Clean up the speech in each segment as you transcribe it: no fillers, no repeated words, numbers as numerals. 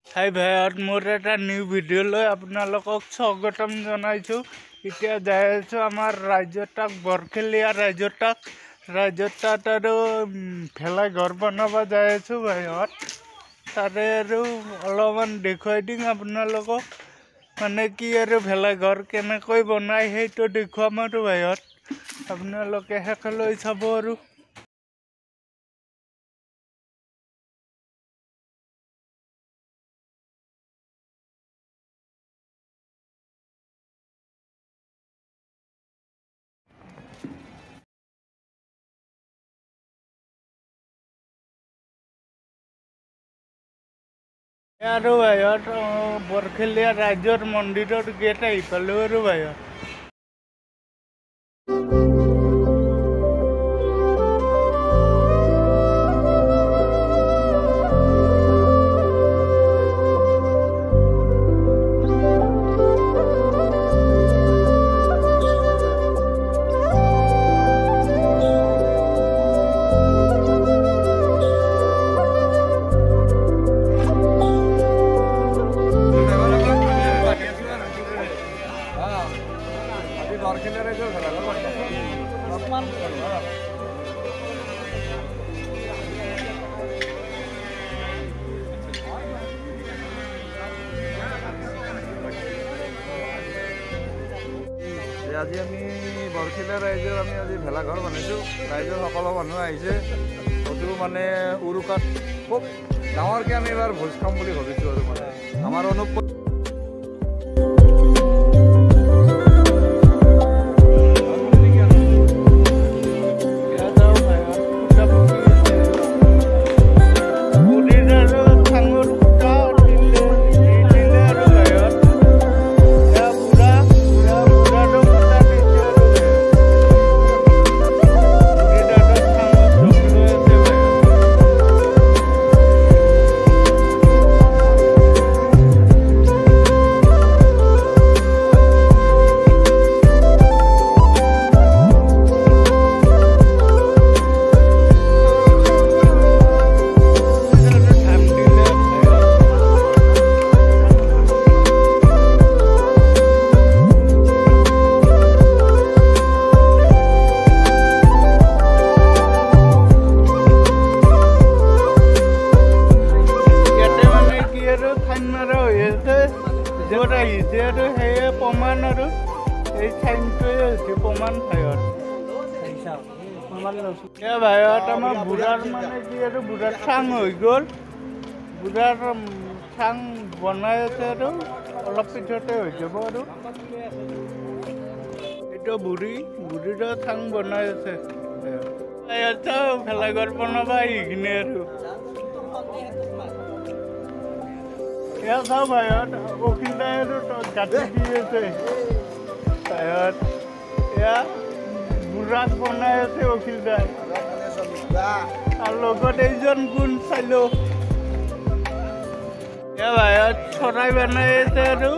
হাই ভাইহঁত, মোৰ এটা নিউ ভিডিঅ'লৈ আপোনালোকক স্বাগতম জনাইছোঁ। এতিয়া যাই আছোঁ আমাৰ ৰাজ্যতাক বৰখেলীয়া ৰাজ্যতাত আৰু ভেলাঘৰ বনাব যাই আছোঁ ভাইহঁত। তাতে আৰু অলপমান দেখুৱাই দিম আপোনালোকক, মানে কি আৰু ভেলাঘৰ কেনেকৈ বনায় সেইটো দেখুৱাম আৰু ভাইহঁত। আপোনালোকে শেষলৈ চাব আৰু। আৰু ভাইহঁত বৰখেলীয়া ৰাজ্যৰ মন্দিৰৰ গেট আহি পালোঁ আৰু ভাইহঁত। আজি আমি বৰখেলীয়া ৰাইজৰ আজি ভেলাঘৰ বনাইছোঁ। ৰাইজৰ সকলো মানুহ আহিছে। হয়তো মানে উৰুকাত খুব ডাঙৰকৈ আমি এবাৰ ভোজ খাম বুলি ভাবিছোঁ আৰু মানে আমাৰ য'ত আহিছে আৰু সেয়ে প্ৰমাণ আৰু এই চাইনটোৱে হৈছে প্ৰমাণ ভাইহঁত। ভাইহঁত আমাৰ বুঢ়াৰ মানে কি আৰু বুঢ়াৰ চাং হৈ গ'ল। বুঢ়াৰ চাং বনাই আছে আৰু অলপ পিছতে হৈ যাব আৰু। এইটো বুঢ়ীৰো চাং বনাই আছে ভাইহঁত। ভেলাঘৰ বনাব আহি কিনে আৰু এয়া চাওঁ ভাইহঁত, অখিলদাই আৰু গাঁঠি দি আছে ভাইহঁত। এয়া বুঢ়াক বনাই আছে অখিলদাই, তাৰ লগত এইজন গুণ চালোঁ। এয়া ভাইহঁত চৰাই বনাই আছে আৰু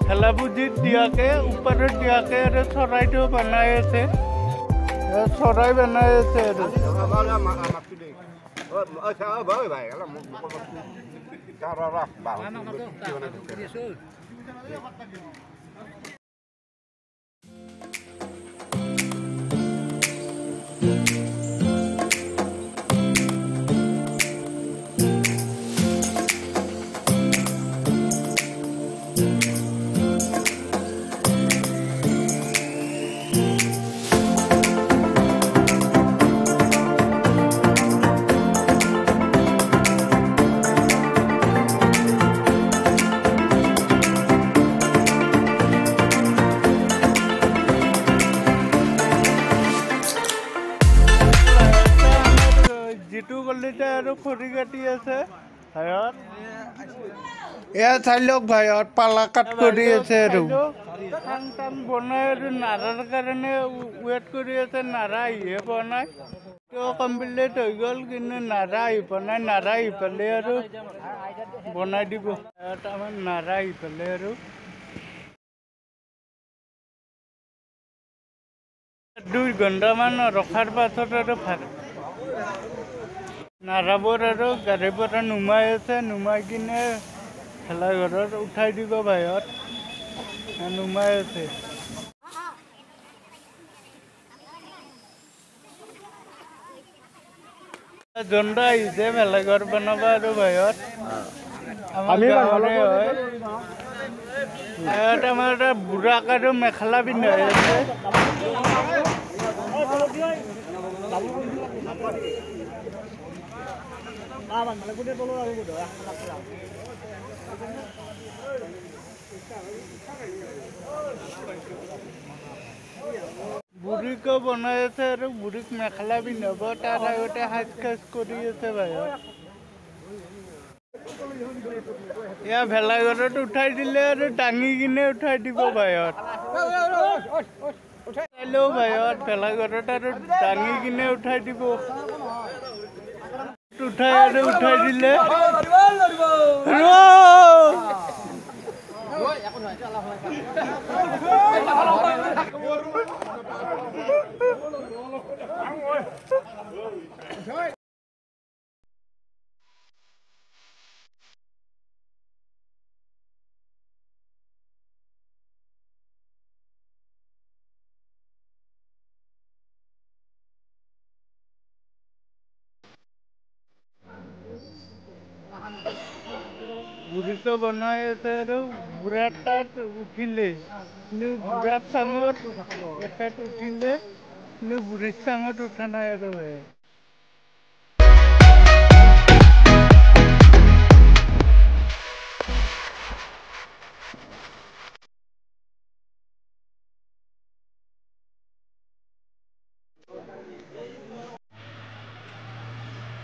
ভেলাপুজিত দিয়াকে, ওপৰত দিয়াকে আৰু চৰাইটো বনাই আছে। চৰাই বনাই আছে আৰু যিটো গলিতে আৰু খৰি কাটি আছে ভাইহঁত। এয়া চাই লওক ভাইহঁত, পালা কাট কৰি আছে আৰু চাং টাং বনাই আৰু নাৰাৰ কাৰণে ৱেইট কৰি আছে। নাৰা আহিহে পোৱা নাই। কমপ্লিট হৈ গ'ল, কিন্তু নাৰা আহি পোৱা নাই। নাৰা আহি পালে আৰু বনাই দিব। আমাৰ নাৰা আহি পালে আৰু 2 ঘণ্টামান ৰখাৰ পাছত আৰু নাৰাবোৰ আৰু গাড়ীৰ পৰা নুমাই আছে। নুমাই কিনে ভেলাঘৰত উঠাই দিব বাহিৰত নুমাই আছে। জোনটা আহিছে ভেলাঘৰ বনাব আৰু বাহিৰত আমাৰ গাঁৱৰে হয়। বাহিৰত আমাৰ এটা বুঢ়াক আৰু মেখেলা পিন্ধাই আছে। বুঢ়ীকো বনাই আছে আৰু বুঢ়ীক মেখেলা পিন্ধাব, তাৰ আগতে সাজ কাজ কৰি আছে বাহিৰত। এয়া ভেলাঘৰত উঠাই দিলে আৰু দাঙি কিনে উঠাই দিব বাহিৰত। চাইলেও বাহিৰত ভেলাঘৰত আৰু দাঙি কিনে উঠাই দিব। উঠাই আৰু উঠাই দিলে বুঢ়ীটো বনাই আছে আৰু বুঢ়াৰ তাত উঠিলে কিন্তু বুঢ়াৰ চাঙত এখেত উঠিলে কিন্তু বুঢ়ীৰ চাঙত উঠা নাই আৰু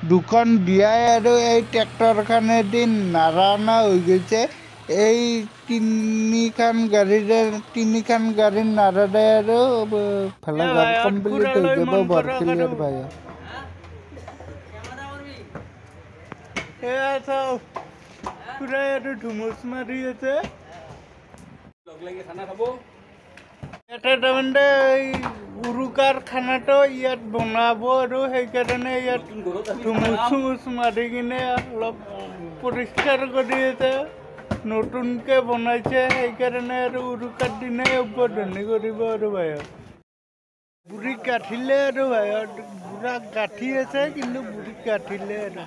দুখন বিয়াই আৰু এই ট্ৰেক্টৰখনেদি নাৰাওনা হৈ গৈছে। এই তিনিখন গাড়ীৰ নাৰাৰে আৰু ভেলাঘৰ কমপ্লিট হৈ যাব বৰখেলিয়াৰ বাহিৰত। এয়া চাওক খুৰাই আৰু ধুমুচ মাৰি আছে। ইয়াতে তাৰমানে এই উৰুকাৰ খানাটো ইয়াত বনাব আৰু সেইকাৰণে ইয়াত ধুমুচ মাৰি কিনে অলপ পৰিষ্কাৰ কৰি আছে। নতুনকৈ বনাইছে সেইকাৰণে আৰু উৰুকাৰ দিনাই উদ্বোধনী কৰিব আৰু বাহিৰত। বুঢ়ীক গাঁঠিলে আৰু বাহিৰত বুঢ়াক গাঁঠি আছে কিন্তু বুঢ়ীক গাঁঠিলে আৰু।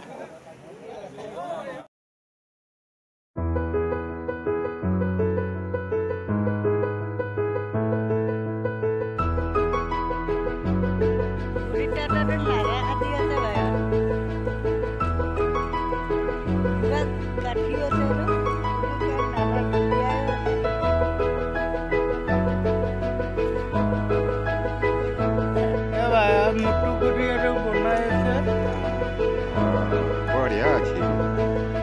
মুটু কৰি আৰু বনাই আছে। বঢ়িয়া আছে,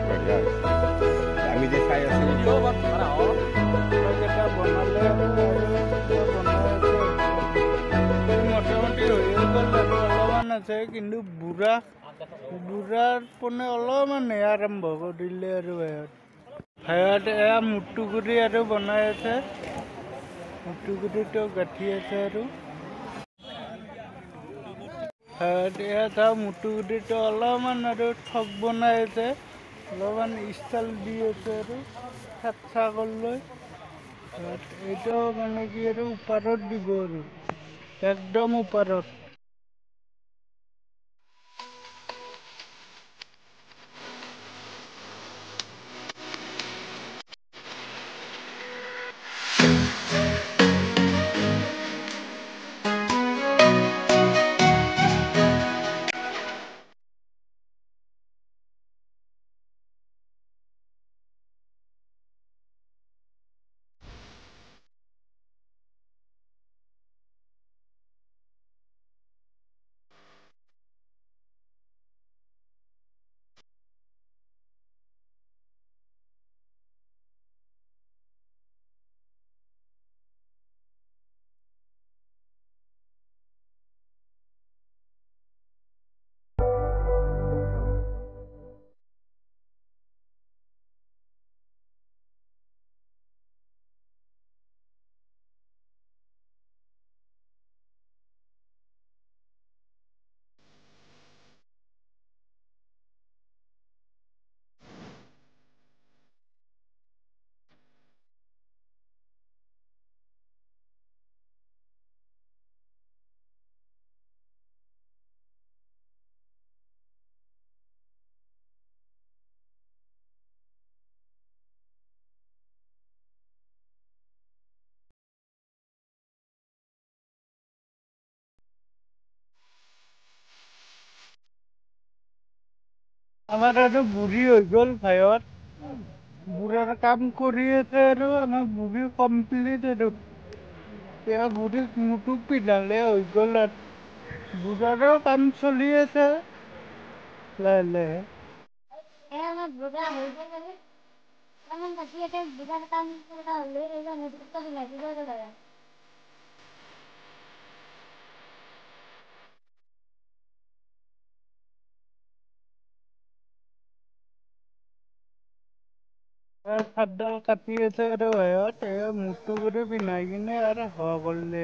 বঢ়িয়া আছে। আমি যে চাই আছো এটা বনালে আৰু বনাই আছে। মোটামুটি হৈ গ'ল আৰু অলপমান আছে কিন্তু বুঢ়াৰ পোনে অলপমান আৰম্ভ কৰিলে আৰু ভাইত এয়া মুটুগুৰি আৰু বনাই আছে। মুটুগুৰিটো গাঁঠি আছে আৰু এয়া চাওঁ মুটুগুৰিটো অলপমান আৰু ঠগ বনাই আছে, অলপমান ষ্টাইল দি আছে আৰু চেপচা কৰি এইটো মানে কি আৰু ওপৰত দিব আৰু একদম ওপৰত। আমাৰ আৰু বুঢ়ী হৈ গ'ল ভাইত বুঢ়াৰ কাম কৰি আছে আৰু আমাৰ বুঢ়ী কমপ্লিট আৰু এতিয়া বুঢ়ীক মুটুক পিন্ধালে হৈ গ'ল আৰু বুঢ়াৰো কাম চলি আছে লাহে লাহে আমার বুড়া হয়ে গেলে আমার কাছে এটা বুড়ার কাম করা হলে এবার নতুন করে লাগি করে দেয় চাপডাল কাটি আছে আৰু ভাইত মুটু কৰি পিন্ধাই কিনে আৰু হ কৰিলে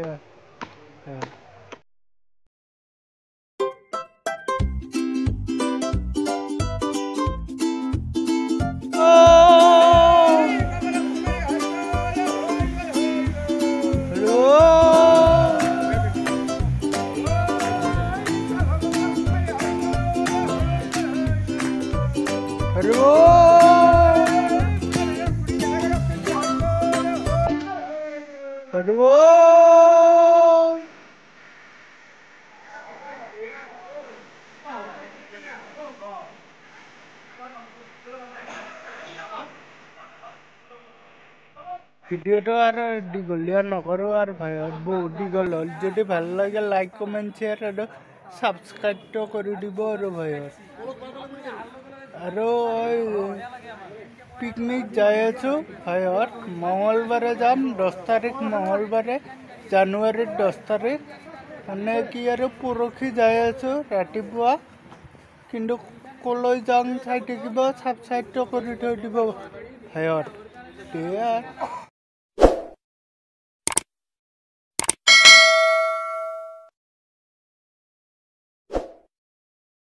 ভিডিঅ'টো আৰু দীঘলীয়া নকৰোঁ আৰু ভাইত বহুত দীঘল হ'ল যদি ভাল লাগে লাইক কমেণ্ট শ্বেয়াৰ আৰু ছাবস্ক্ৰাইবটো কৰি দিব আৰু ভাইত আৰু পিকনিক যাই আছোঁ ভাইত মঙলবাৰে যাম 10 তাৰিখ মঙলবাৰে জানুৱাৰীৰ 10 তাৰিখ মানে কি আৰু পৰহি যাই আছোঁ ৰাতিপুৱা কিন্তু কলৈ যাওঁ চাই থাকিব ছাবস্ক্ৰাইবটো কৰি থৈ দিব ভাইত